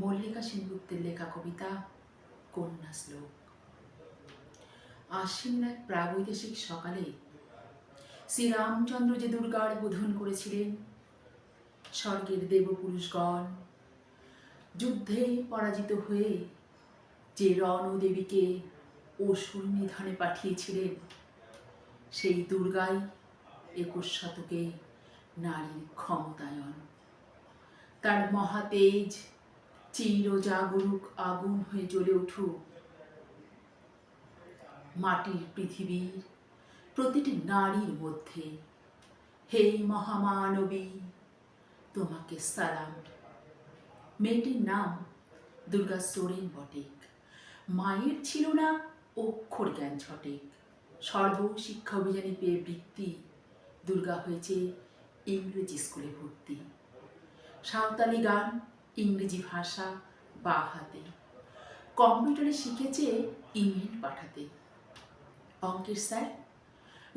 মল্লিকা সেনগুপ্তের লেখা কবিতা কন্যা শ্লোক। আশ্বিনের এক প্রাগৈতিহাসিক সকালে শ্রীরামচন্দ্র যে দুর্গার বোধন করেছিলেন, স্বর্গের দেবপুরুষগণ যুদ্ধে পরাজিত হয়ে যে রণদেবীকে অসুর নিধনে পাঠিয়েছিলেন, সেই দুর্গাই 21 শতকে নারীর ক্ষমতায়ন। তার মহাতেজ চিরজাগরুক আগুন হয়ে জ্বলে উঠুক মাটির পৃথিবীর প্রতিটি নারীর মধ্যে। হে মহামানবী, তোমাকে সালাম। মেয়েটির নাম দুর্গা সোরেন বটেক। মায়ের ছিল না অক্ষর জ্ঞান ছটেক। সর্বশিক্ষা অভিযানে পেয়ে বৃত্তি, দুর্গা হয়েছে ইংরেজি স্কুলে ভর্তি। সাঁওতালি গান, ইংরেজি ভাষা বা হাতে, কম্পিউটারে শিখেছে ইমেল পাঠাতে। অঙ্কের স্যার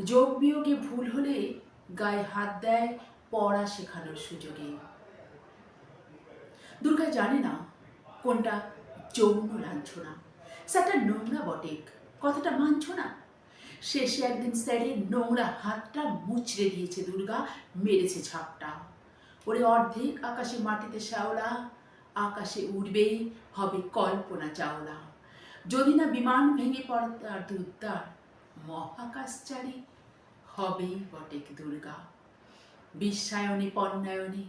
যোগ বিয়োগে ভুল হলে গায়ে হাত দেয় পড়া শেখানোর সুযোগে। দুর্গা জানে না কোনটা যৌন লাঞ্ছনা। স্যারটা নোংরা বটেক, কথাটা মানছ না। শেষে একদিন স্যারের নোংরা হাতটা মুচড়ে দিয়েছে দুর্গা, মেরেছে ঝাপটা। ওরে অর্ধেক আকাশে মাটিতে শ্যাওলা, আকাশে উড়বে হবে কল্পনা চাওলা। যদি না বিমান ভেঙে পড়ে তার দুর্দার, মহাকাশচারী হবেই বটেক দুর্গা। বিশ্বায়নে পণ্যায়নে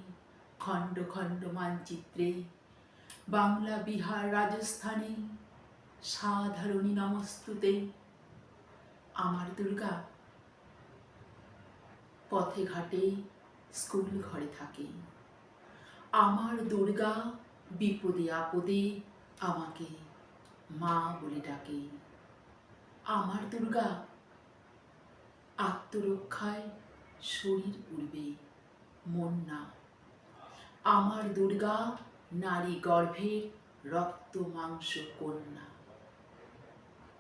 খণ্ড খণ্ড মানচিত্রে, বাংলা বিহার রাজস্থানে সাধারণী নমস্তুতে। আমার দুর্গা পথে ঘাটে স্কুল ঘরে থাকে। আমার দুর্গা বিপদে আপদে আমাকে মা বলে ডাকে। আমার দুর্গা আত্মরক্ষায় শরীর পুড়বে, মন না। আমার দুর্গা নারী গর্ভের রক্ত মাংস কন্যা।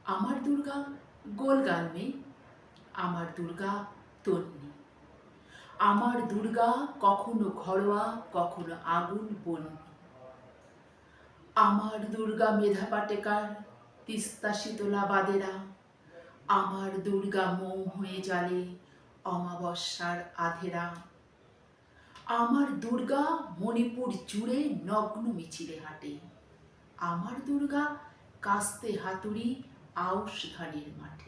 আমার দুর্গা গোলগাল মেয়ে, আমার দুর্গা তন্নি। আমার দুর্গা কখনো ঘরোয়া, কখনো আগুন বন্যি। আমার দুর্গা মেধা পাটেকার, তিস্তা শীতলা বাদেরা। আমার দুর্গা মোম হয়ে জ্বালে অমাবস্যার আধেরা। আমার দুর্গা মণিপুর জুড়ে নগ্ন মিছিলে হাঁটে। আমার দুর্গা কাস্তে হাতুড়ি আউশ ধানের মাঠে।